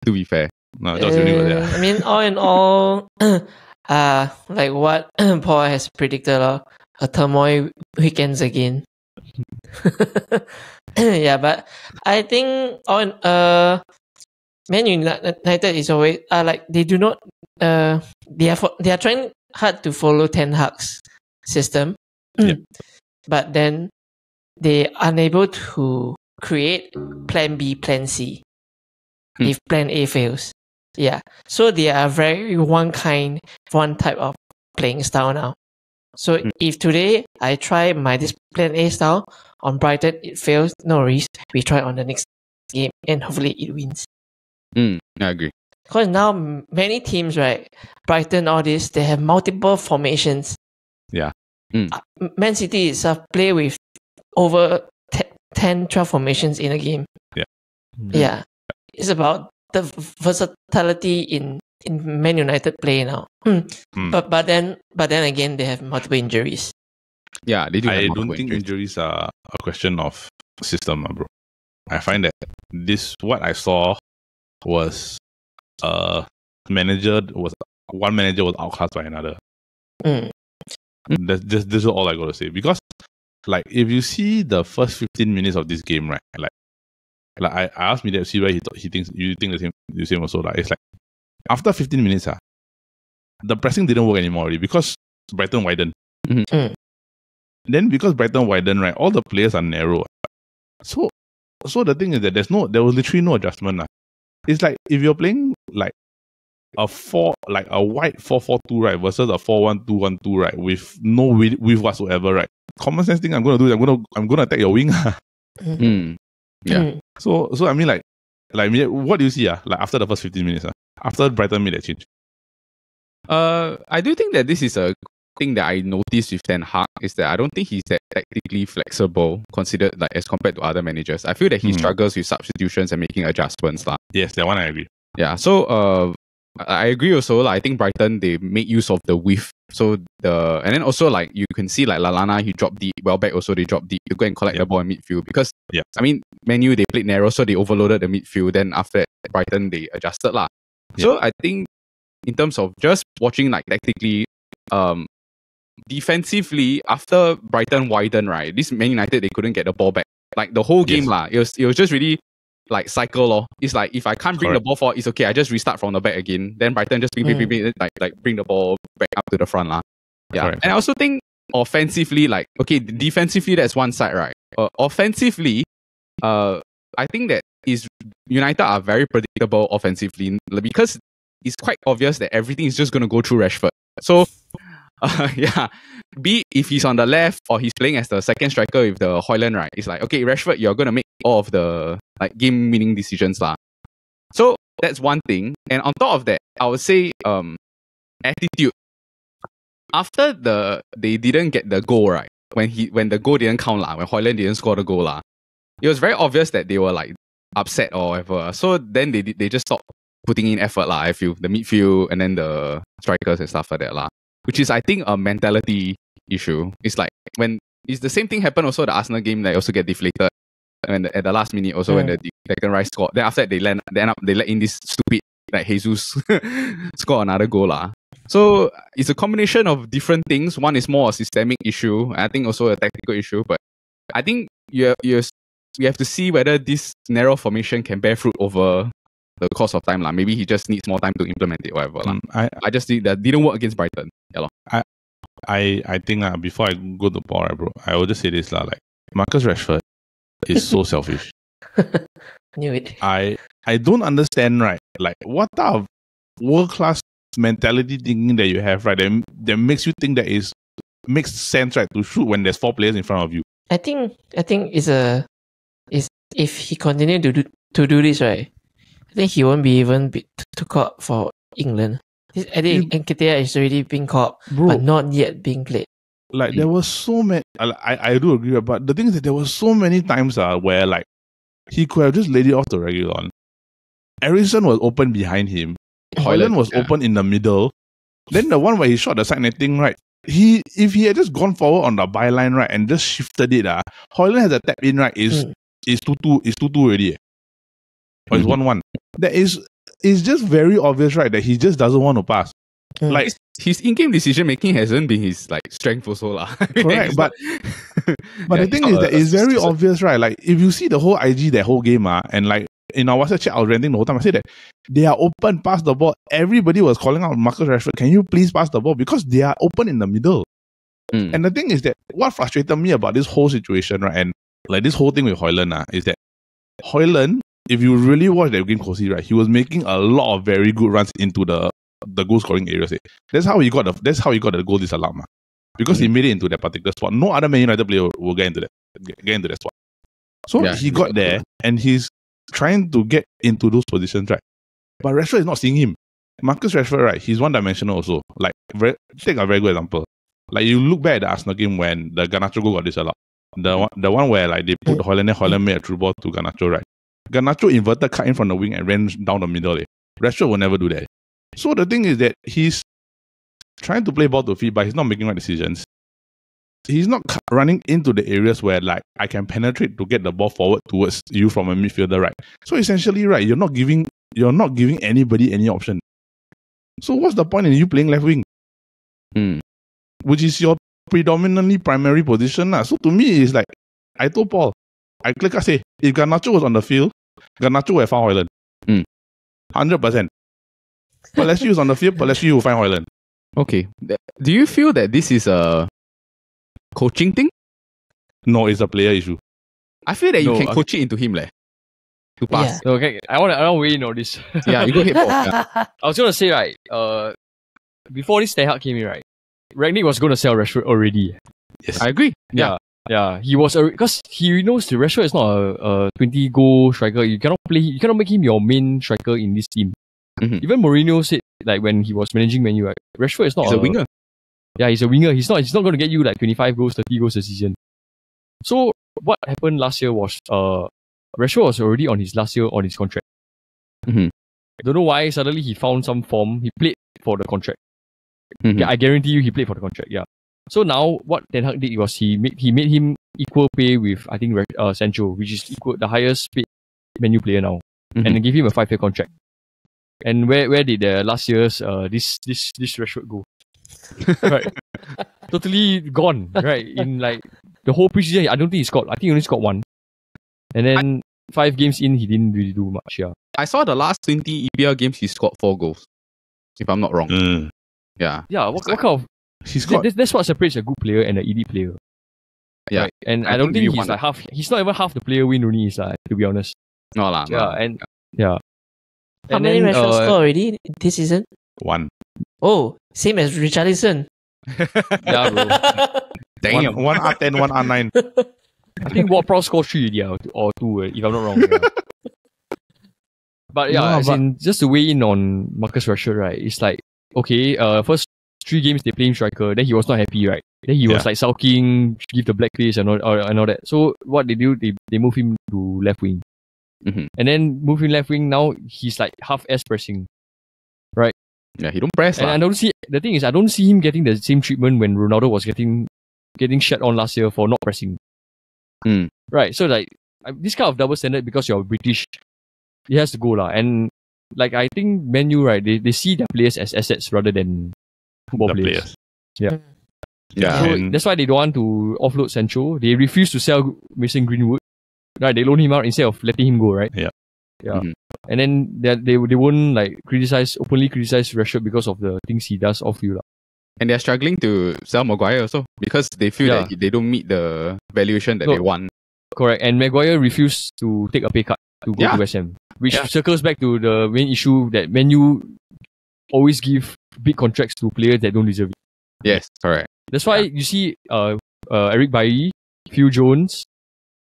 To be fair. No, George only got there. I mean, all in all, like what Paul has predicted, a turmoil weekends again. Yeah, but I think Man United is always like they do not they are trying hard to follow Ten Hag's system, but then they are unable to create Plan B, Plan C if Plan A fails. Yeah, so they are very one type of playing style now. So if today I try this Plan A style on Brighton, it fails, no worries. We try on the next game and hopefully it wins. I agree. Because now many teams, right, Brighton, all this, they have multiple formations. Yeah. Man City itself play with over 10, 12 formations in a game. Yeah. Yeah. It's about the versatility in Man United play now. But then again, they have multiple injuries. Yeah, they do. I don't think injuries are a question of system, bro. I find that what I saw was one manager was outclassed by another. This is all I gotta say. Because like if you see the first 15 minutes of this game, right? Like I asked me to see where he thinks you think the same also. Like it's like after 15 minutes, the pressing didn't work anymore already because Brighton widened. Then because Brighton widened, right, all the players are narrow. So the thing is that there was literally no adjustment. It's like if you're playing like a white 4-4-2, right, versus a 4-1-2-1-2, right, with no width whatsoever, right. Common sense thing I'm gonna do is I'm gonna attack your wing. Yeah. So I mean like what do you see like after the first 15 minutes after Brighton made that change? I do think that this is a thing that I noticed with Ten Hag is that I don't think he's that tactically flexible considered like as compared to other managers. I feel that he struggles with substitutions and making adjustments. Yes, that one I agree. Yeah, so I agree also. I think Brighton, they make use of the width. So and then also like you can see like Lallana, he dropped deep. Welbeck also they dropped deep to go and collect the ball in midfield because I mean Man U, they played narrow, so they overloaded the midfield. Then after that, Brighton, they adjusted lah. So I think in terms of just watching like tactically, defensively after Brighton widened, right, this Man United, they couldn't get the ball back. Like the whole game lah, it was just really like cycle. It's like if I can't bring the ball forward, it's okay. I just restart from the back again. Then Brighton just bring the ball back up to the front lah. Yeah, correct. And I also think offensively, like okay, defensively that's one side, right? Offensively, I think that United are very predictable offensively because it's quite obvious that everything is just going to go through Rashford. So, be if he's on the left or he's playing as the second striker with the Højlund, right? It's like, okay, Rashford, you're going to make all of the like game-winning decisions lah. So that's one thing. And on top of that, I would say attitude. After they didn't get the goal, right? When the goal didn't count lah, when Højlund didn't score the goal lah, it was very obvious that they were like upset or whatever. So then they just stopped putting in effort lah, I feel. The midfield and then the strikers and stuff like that lah. Which is, I think, a mentality issue. It's like when it's the same thing happened also the Arsenal game, they also get deflated. And at the last minute also when the Declan Rice scored. Then after that they let in this stupid like Jesus score another goal lah. So it's a combination of different things. One is more a systemic issue. I think also a tactical issue. But I think you have to see whether this narrow formation can bear fruit over the course of time lah. Maybe he just needs more time to implement it, whatever lah. I just think that didn't work against Brighton. Yeah, I think before I go to Paul, right, bro, I will just say this lah. Like Marcus Rashford is so selfish. Knew it. I don't understand, right? Like what type of world class mentality thinking that you have, right? That makes you think that makes sense, right, to shoot when there's 4 players in front of you. I think is if he continued to do this, right, I think he won't be even took out for England. I think Nketiah is already being called, Bro. but not yet being played. Like there was so many. I do agree, but the thing is that there was so many times where like he could have just laid it off to Reguilon. Eriksen was open behind him. Højlund was open in the middle. Then the one where he shot the side netting, right? If he had just gone forward on the byline, right, and just shifted it, Højlund has a tap in, right? Is 2-2 already. Or it's 1-1. That is, it's just very obvious, right, that he just doesn't want to pass. Like his in-game decision making hasn't been his like strength also lah. Correct, but the thing is that it's very obvious, right? Like if you see the whole IG, that whole game, and like in our WhatsApp chat, I was ranting the whole time. I said that they are open, pass the ball. Everybody was calling out Marcus Rashford, can you please pass the ball? Because they are open in the middle. And the thing is that what frustrated me about this whole situation, right, and like this whole thing with Højlund, is that Højlund, if you really watch that game closely, right, he was making a lot of very good runs into the goal scoring areas. That's how he got the goal disallowed, because he made it into that particular spot. No other Man United player will get into that spot. So he got there and he's trying to get into those positions, right? But Rashford is not seeing him. Marcus Rashford, right, he's one-dimensional also. Like, take a very good example. Like, you look back at the Arsenal game when the Garnacho goal got disallowed. The one where like they put Højlund and Højlund made a through ball to Garnacho, right? Garnacho inverted, cut in from the wing and ran down the middle. Rashford will never do that. So the thing is that he's trying to play ball to feet, but he's not making right decisions. He's not running into the areas where like I can penetrate to get the ball forward towards you from a midfielder, right? So essentially, right, you're not giving anybody any option. So what's the point in you playing left wing? Which is your predominantly primary position. So to me, it's like I told Paul, I say, if Garnacho was on the field, Garnacho would have found Højlund. 100%. But let's use on the field, but let's you find Højlund. Okay. Do you feel that this is a coaching thing? No, it's a player issue. I feel that you can coach it into him, to pass. Yeah. Okay, I want to weigh in on this. Yeah, you go ahead, Paul. Yeah. I was gonna say, right, before this Ten Hag came in, right, Rangnick was gonna sell Rashford already. Yes, I agree. Yeah, he was because he knows the Rashford is not a 20-goal striker. You cannot make him your main striker in this team. Even Mourinho said, like when he was managing Man U, right, Rashford is not a winger. Yeah, he's a winger. He's not going to get you like 25 goals, 30 goals a season. So what happened last year was Rashford was already on his last year on his contract. I don't know why suddenly he found some form. He played for the contract. Yeah, I guarantee you he played for the contract. Yeah. So now what Ten Hag did was he made him equal pay with I think Sancho, which is the highest paid Man U player now, and then give him a 5-year contract. And where did last year's this Rashford go? Right, totally gone. Right, in like the whole preseason, I don't think he scored. I think he only scored one. And then 5 games in, he didn't really do much. Yeah, I saw the last 20 EPL games he scored 4 goals, if I'm not wrong. Yeah. What kind of? That's what separates a good player and an elite player. Yeah, right? And I don't think he's like half. He's not even half the player Wayne Rooney is like, to be honest. No lah. How many Rashford score already this season? 1. Oh, same as Richarlison. Yeah, bro. Damn. 1 R10, 1 R9. I think Ward-Prowse scored 3 or 2, if I'm not wrong. Yeah. But yeah, just to weigh in on Marcus Rashford, right? It's like, okay, first 3 games they play him striker, then he was not happy, right? Then he was like sulking, give the black face and all that. So what they do, they move him to left wing. And then moving left wing, now he's like half S pressing, right? Yeah, he don't press. And I don't see, the thing is, I don't see him getting the same treatment when Ronaldo was getting shat on last year for not pressing. Right, so like this kind of double standard because you're British, it has to go lah. And like I think Man U, right, they see their players as assets rather than football players. Yeah. So that's why they don't want to offload Sancho. They refuse to sell Mason Greenwood. Right, they loan him out instead of letting him go, right? Yeah. And then they won't like openly criticize Rashford because of the things he does off field. And they're struggling to sell Maguire also because they feel that they don't meet the valuation that they want. Correct. And Maguire refused to take a pay cut to go to West Ham, which circles back to the main issue that Man U always give big contracts to players that don't deserve it. Yes, correct. That's why you see Eric Bailly, Phil Jones,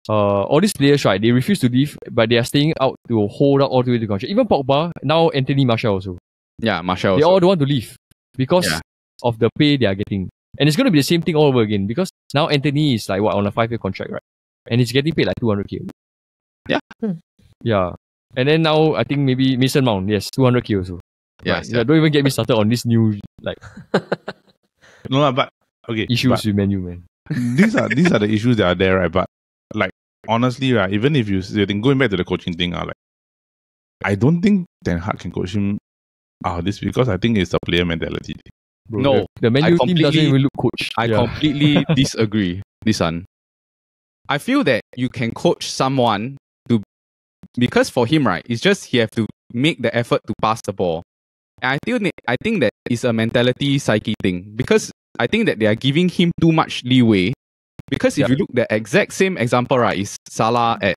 all these players, right, they refuse to leave, but they are staying out to hold out all the way to contract. Even Pogba, now Anthony Martial also. Yeah, Marshall. They Also. all don't want to leave because Yeah. of the pay they are getting. And it's going to be the same thing all over again because now Anthony is like on a 5-year contract, right? And he's getting paid like 200k. Yeah. Yeah. And then now I think maybe Mason Mount, yes, 200k also. Yeah, Right. Yeah, don't even get me started on this new like No, but okay. issues But with menu, man. these are the issues that are there, right? But like honestly, right, even if you think going back to the coaching thing, like I don't think Ten Hag can coach him this because I think it's a player mentality thing. Bro, No, the menu team doesn't completely- even look coached. I completely disagree, this one. I feel that you can coach someone because for him, right, it's just he have to make the effort to pass the ball. And I think that is a mentality psyche thing because I think that they are giving him too much leeway. Because if you look the exact same example, right, is Salah at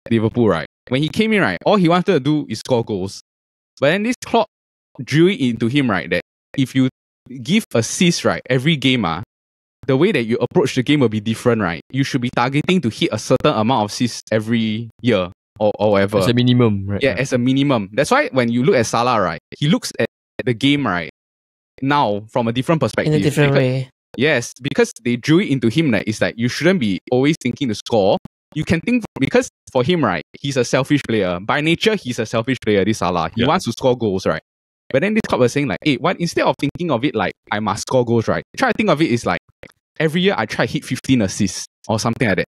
Liverpool, right? When he came in, right, all he wanted to do is score goals. But then this Klopp drew it into him, right, that if you give assists, right, every game, the way that you approach the game will be different, right? You should be targeting to hit a certain amount of assists every year or whatever. As a minimum, right? Yeah, as a minimum. That's why when you look at Salah, right, he looks at the game, right, now from a different perspective. In a different way. Yes, because they drew it into him that it's like you shouldn't be always thinking to score. You can think because for him, right, he's a selfish player. By nature, he's a selfish player, this Salah. He wants to score goals, right? But then this club was saying like, hey, what instead of thinking of it like I must score goals, right? Try to think of it is like every year I try to hit 15 assists or something like that.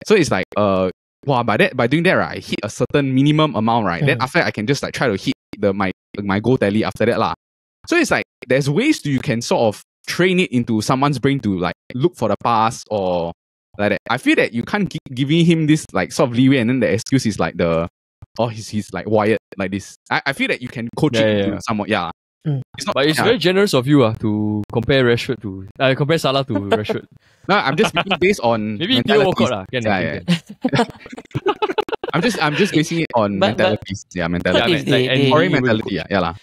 So it's like by doing that, right, I hit a certain minimum amount, right? Then after that, I can just like try to hit my goal tally after that lah. So it's like there's ways you can sort of train it into someone's brain to like look for the pass or like that. I feel that you can't keep giving him this like sort of leeway and then the excuse is like he's like wired like this. I feel that you can coach it to someone. Yeah. It's not, But it's very generous of you to compare Rashford to compare Salah to Rashford. No, I'm just speaking based on Maybe Theo mentalities. Walcott can. I'm just basing it on mentalities. Yeah, mentality. But if they Foreign mentality. Yeah, lah.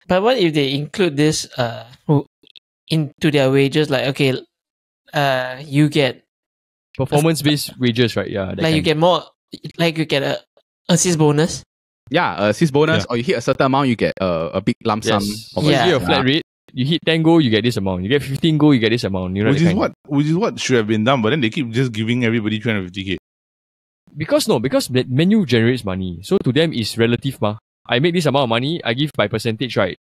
But what if they include this into their wages? Like, okay, you get Performance-based wages, right? Yeah. like you get more, like you get a assist bonus. Yeah, assist bonus, or you hit a certain amount, you get a big lump sum. Yes. Of You Yeah. get a flat rate. You hit 10 goal, you get this amount. You get 15 goal, you get this amount. You know Which that is kind. which is what should have been done, but then they keep just giving everybody 350k. Because the menu generates money. So to them, it's relative, ma. I make this amount of money, I give by percentage, right?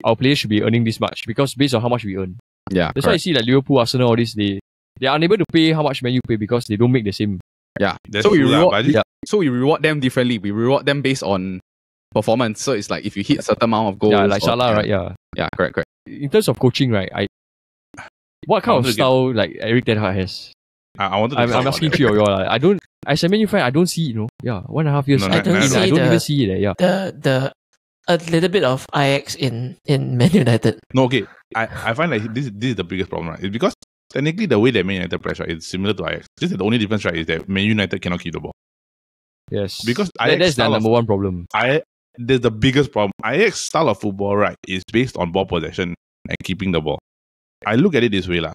Our players should be earning this much because based on how much we earn. Yeah, That's why I see like Liverpool, Arsenal, all this, they are unable to pay how much menu pay because they don't make the same. yeah. That's So we true lah, reward, but this- so we reward them differently. We reward them based on performance. So it's like if you hit a certain amount of goals. Yeah, like or- Salah, right? Yeah. Yeah, correct. In terms of coaching, right? What kind of wanted to style like Eric Ten Hag has? I wanted to I'm talk asking about three of y'all. I don't. As a menu fan, I don't see it. Yeah, 1.5 years. No, I don't in, see I don't the- even see it. Yeah. The a little bit of IX in Man United. No, okay. I find like this is the biggest problem, right? It's because technically the way that Man United plays, right, is similar to Ajax. Just that the only difference, right, is that Man United cannot keep the ball. Yes. Because that's Ajax the style number of, one problem. there's the biggest problem. Ajax style of football, right, is based on ball possession and keeping the ball. I look at it this way, lah.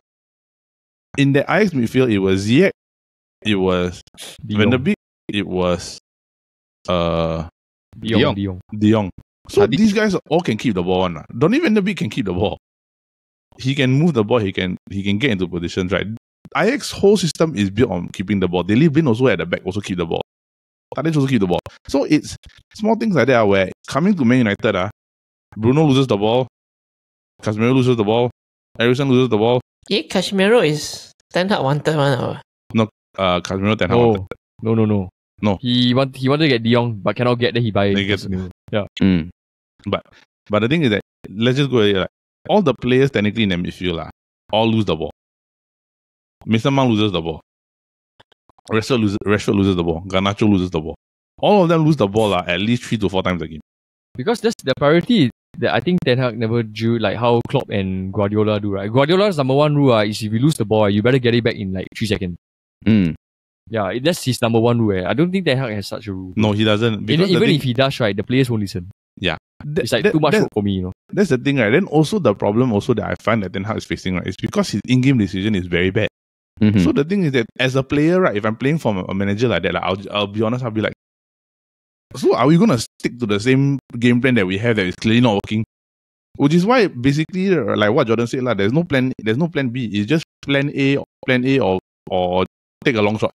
In the Ajax midfield, it was Ziyech, it was Van der Beek, it was De De Jong. So these guys all can keep the ball on. Don't even Van der Beek can keep the ball. He can move the ball, he can get into positions, right? Ajax's whole system is built on keeping the ball. They leave Blind also at the back, also keep the ball. Tadic also keep the ball. So it's small things like that where coming to Man United, Bruno loses the ball, Casemiro loses the ball, Eriksen loses the ball. Casemiro is Ten Hag wanted one. Casemiro Ten Hag wanted. No. He wanted to get De Jong, but cannot get. Then he buy. They get- Casemiro. Yeah. But the thing is that let's just go ahead. Like, all the players technically in the midfield all lose the ball. Mason Mount loses the ball. Rashford loses the ball. Garnacho loses the ball. All of them lose the ball at least 3 to 4 times a game. Because that's the priority that I think Ten Hag never drew, like how Klopp and Guardiola do, right? Guardiola's number one rule is if you lose the ball, you better get it back in like 3 seconds. Yeah, that's his number one rule. I don't think Ten Hag has such a rule. No, he doesn't. Because Even if he does, right, the players won't listen. It's like too much work for me, That's the thing, right? Then also the problem that I find that Ten Hag is facing, right, is because his in-game decision is very bad. So the thing is that as a player, right, if I'm playing for a manager like that, I'll be honest, I'll be like, So are we gonna stick to the same game plan that we have that is clearly not working? Which is why basically, like what Jordan said, there's no plan B. It's just plan A or take a long shot.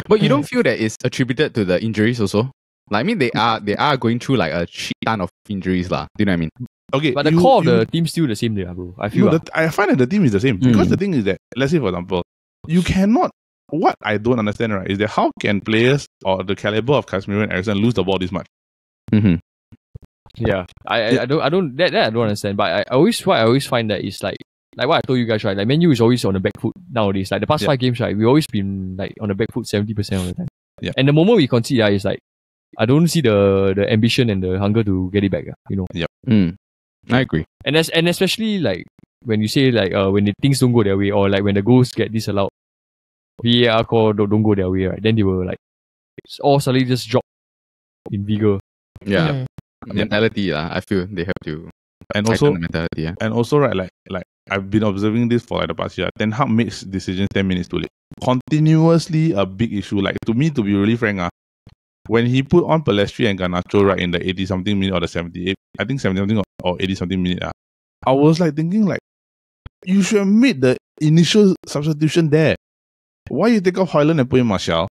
But you don't feel that it's attributed to the injuries also? Like, I mean, they are going through like a shit ton of injuries lah. Do you know what I mean? Okay, But the core of the team's still the same there, bro. I feel. I find that the team is the same because the thing is that, let's say for example, you cannot. What I don't understand, right, is that how can players or the caliber of Casemiro and Eriksen lose the ball this much? Mm-hmm. Yeah, I don't I don't understand. But I always find that is like what I told you guys, right? Like Man U is always on the back foot nowadays. Like the past 5 games, right, we always been like on the back foot 70% of the time. Yeah. And the moment we concede, it's like I don't see the ambition and the hunger to get it back. You know. Yep. I agree. And especially like when you say like when the things don't go their way or like when the goals get disallowed, VAR call don't go their way, right? Then they will like all suddenly just drop in vigor. Yeah. Mentality, I feel they have to. And also the mentality, yeah. And also, right, like I've been observing this for like the past year. Ten Hag makes decisions 10 minutes too late. Continuously a big issue. Like to me, to be really frank, when he put on Palestri and Garnacho right in the 80 something minute or the 78, I think 70 something or 80 something minute, I was like thinking like you should have made the initial substitution there. Why you take off Højlund and put in Martial?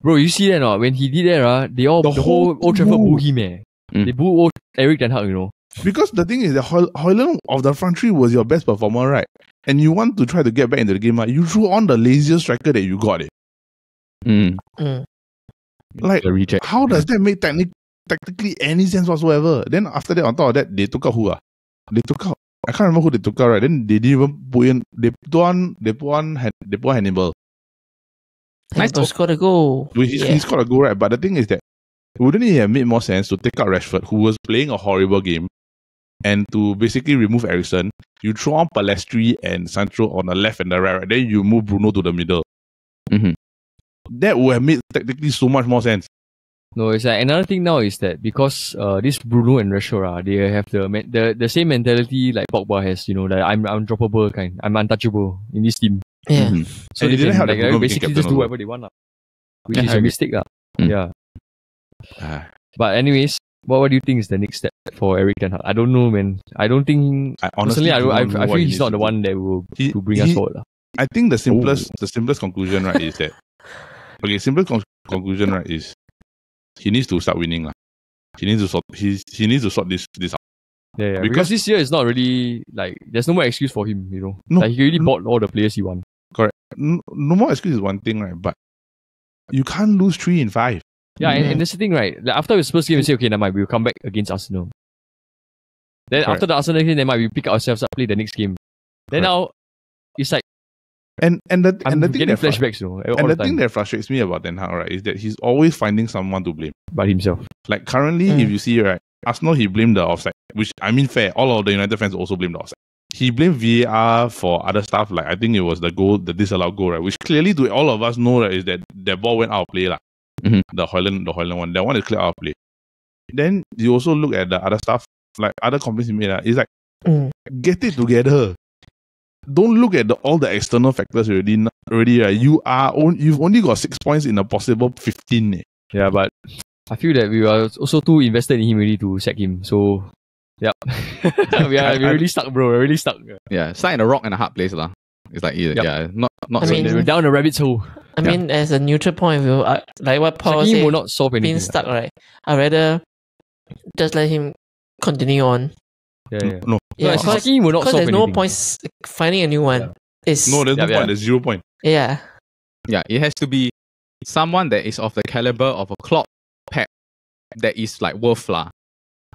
Bro, you see that not? When he did that, the whole Old Trafford boo him. They boo Eric Ten Hag, you know. Because the thing is that Højlund of the front three was your best performer, right? And you want to try to get back into the game, you threw on the laziest striker that you got it. Like, how does that make tactically any sense whatsoever? Then after that, on top of that, they took out who? They took out, I can't remember who they took out, right? Then they didn't even put in, they put on Hannibal. Hannibal scored a goal. He scored a goal, right? But the thing is that, wouldn't it have made more sense to take out Rashford, who was playing a horrible game, and to basically remove Eriksen? You throw on Palestri and Sancho on the left and the right, then you move Bruno to the middle. That would have made tactically so much more sense. No, it's like another thing now is that because this Bruno and Rashford, they have the same mentality like Pogba has, you know, that I'm undroppable kind, I'm untouchable in this team. Yeah. So and they didn't have like, Bruno basically just do whatever they want, which is a mistake. Yeah. But anyways, what do you think is the next step for Eric Ten Hag? I don't know, man. I don't think. Honestly, I feel he's not the one that will to bring us forward. I think the simplest conclusion, right, is that conclusion, right, is he needs to start winning, He needs to sort this out. Yeah, because this year is not really like there's no more excuse for him, you know. No, like he already bought all the players he wants. Correct. No more excuse is one thing, right? But you can't lose 3 in 5. Yeah, and that's the thing, right? Like after the Spurs game, we say, okay, we'll come back against Arsenal. Then after the Arsenal game, we pick ourselves up, play the next game. Then now it's like and the thing getting flashbacks, you know. And the thing that frustrates me about Ten Hag, right, is that he's always finding someone to blame. But himself. Like currently, if you see, right, Arsenal, he blamed the offside, which I mean fair. All of the United fans also blamed the offside. He blamed VAR for other stuff, like I think it was the disallowed goal, right? Which clearly to all of us know, right, is that the ball went out of play, The Højlund one. That one is clear out of play. Then you also look at the other stuff, like other complaints he made. It's like get it together. Don't look at all the external factors already. Right? You've only got 6 points in a possible 15. Yeah, but I feel that we are also too invested in him already to sack him. So yeah, we're really stuck, bro. We're really stuck. Yeah, stuck in a rock and a hard place, lah. It's like not. I mean, we're down the rabbit's hole. I mean, as a neutral point of view, like what Paul said, will not solve anything. Being stuck, right? I'd rather just let him continue on. No, because there's no point finding a new one. There's no point. There's 0 point. Yeah, it has to be someone that is of the caliber of a Klopp, Pep, that is like worth lah.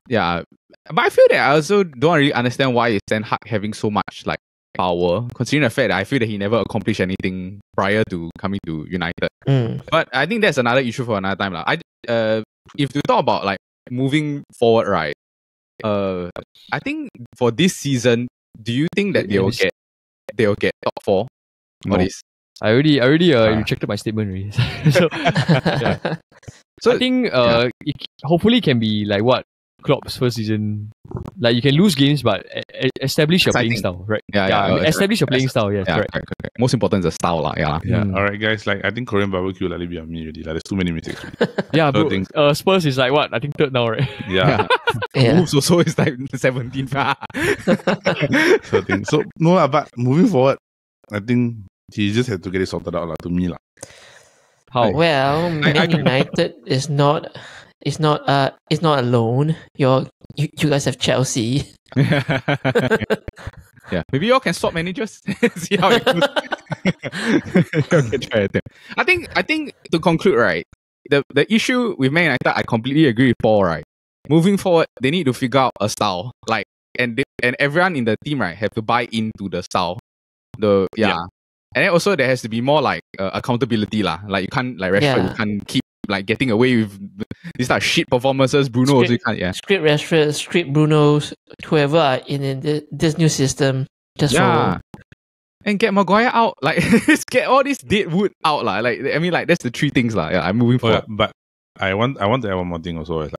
Yeah, but I feel that I also don't really understand why is Ten Hag having so much like power, considering the fact that I feel that he never accomplished anything prior to coming to United. But I think that's another issue for another time lah. If you talk about like moving forward, right? I think for this season, do you think that they'll get top 4? No. This? I already retracted my statement already. So I think it hopefully can be like what Klopp's first season. Like you can lose games, but establish your playing style, right? Establish your playing style. Yes, correct. Correct. Most important is the style, lah. Yeah. Alright, guys. Like I think Korean barbecue like be on me already. Like, there's too many mistakes. Yeah, bro. Spurs is like what? I think third now, right? Yeah. Wolves also is like 17th. So no lah, but moving forward, I think he just had to get it sorted out lah. To me lah. How? Well, Man United is not alone. You guys have Chelsea. Yeah, maybe y'all can swap managers. See how it goes. I think to conclude, right, the issue with Man United, I completely agree with Paul, right. Moving forward, they need to figure out a style, like, and everyone in the team, right, have to buy into the style. And then also there has to be more like accountability lah. Like you can't like Rashford, you can't keep like getting away with these type of shit performances. Bruno also you can't. Script Rashford, script Bruno's, whoever are in this new system. Just follow. And get Maguire out. Like get all this dead wood out lah. Like I mean, like that's the three things lah. Yeah, I'm moving forward. But I want to add one more thing also. Like,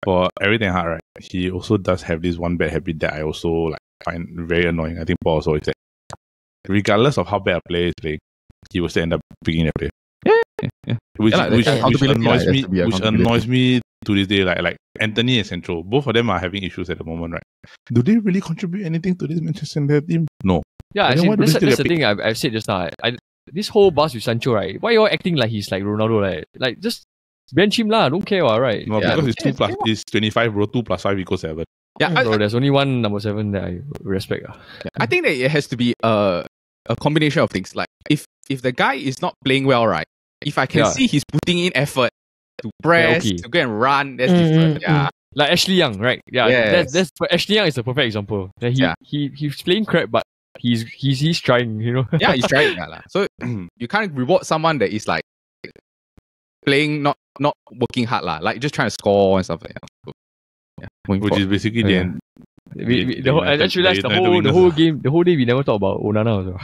for everything hard, right? He also does have this one bad habit that I also like find very annoying. I think Paul also is that. Regardless of how bad a player is playing, he will still end up picking a player. Which annoys me to this day. Like Anthony and Sancho, both of them are having issues at the moment, right? Do they really contribute anything to this Manchester United team? No. Yeah, actually, that's the thing I've said just now. This whole buzz with Sancho, right? Why you all acting like he's like Ronaldo, right? Like just bench him lah. Don't care, right? No, because it's 2+, it's 25, bro. 2 + 5 equals 7. Yeah, bro. There's only one number 7 that I respect. I think that it has to be a combination of things. Like if the guy is not playing well, right? If I can see he's putting in effort to press, to go and run, that's different. Yeah. Like Ashley Young, right? Yeah. Yes. That's Ashley Young is a perfect example. He's playing crap, but he's trying, you know. Yeah, he's trying. So you can't reward someone that is like playing not working hard lah. Like just trying to score and stuff like that. So, which is basically the end. I just realized the whole game, the whole day we never talk about Onana also.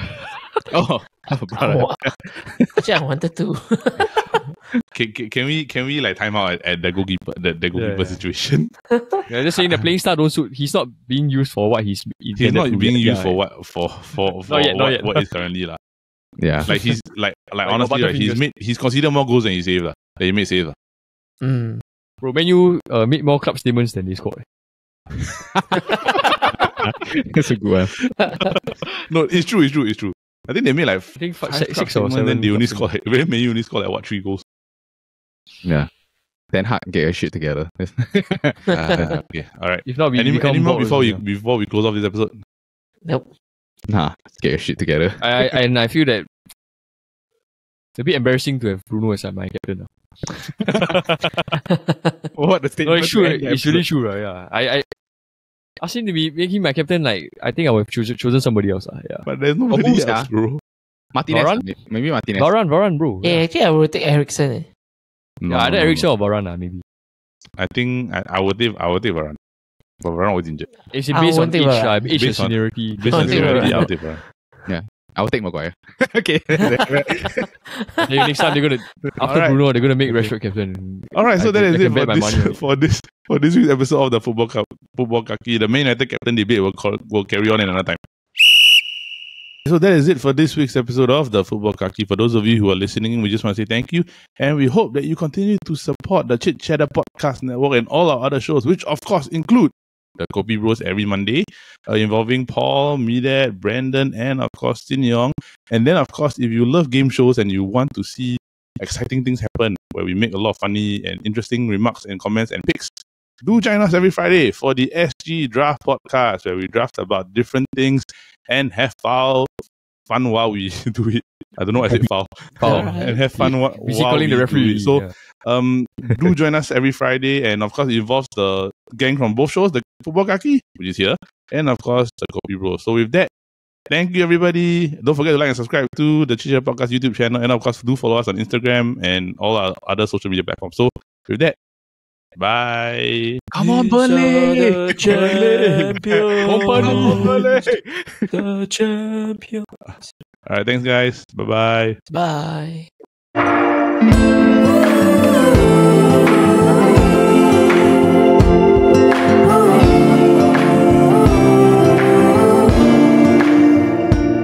Actually, I wanted to. Can we like time out at the goalkeeper situation? Yeah, just saying the playing style don't suit. He's not being used for what he's not being used for what what is currently lah. Yeah, like he's like honestly, right, he's considered more goals than he saved lah. That he made save lah. Bro, Man U made more club statements than they scored. That's a good one. No, it's true. I think they made like 6 or 7. Then they only scored like, Man U only scored like 3 goals. Yeah. Then Hart get your shit together. Okay, all right. If not, any more before we close off this episode? Nope. Nah, get your shit together. I feel that it's a bit embarrassing to have Bruno as my captain. What the statement? No, it's true. It's really true. Yeah. I asked him to make him my captain. Like I think I would have chosen somebody else. Yeah. But there's nobody else, bro. Martinez, maybe Martinez. Varane, bro. Yeah, actually I would take Eriksen. No, either Eriksen or Varane, maybe. I think I would take Varane. But Varane was injured. It's based on age and seniority. Based on seniority, I'll take Varane. Yeah. I'll take Maguire. Okay. Next time they're gonna Bruno, they're gonna make Rashford captain. Alright, so that is it for this week's episode of the Futbol Kaki. The Man United captain debate will carry on another time. So that is it for this week's episode of the Futbol Kaki. For those of you who are listening, we just want to say thank you, and we hope that you continue to support the Chit Chatter Podcast Network and all our other shows, which of course include the Kopi Bros every Monday, involving Paul, Midat, Brandon, and of course Tin Yong. And then of course, if you love game shows and you want to see exciting things happen, where we make a lot of funny and interesting remarks and comments and picks, do join us every Friday for the SG Draft Podcast, where we draft about different things and have fun while we do it. I don't know why I said foul. And have fun while we the referee. Do it. So do join us every Friday, and of course it involves the gang from both shows, the Futbol Kaki, which is here, and of course the Kopi Bros. So with that, thank you everybody. Don't forget to like and subscribe to the Chit Chat Podcast YouTube channel, and of course do follow us on Instagram and all our other social media platforms. So with that, bye. Come on, Burnley! The champion. Alright, thanks guys. Bye-bye. Bye.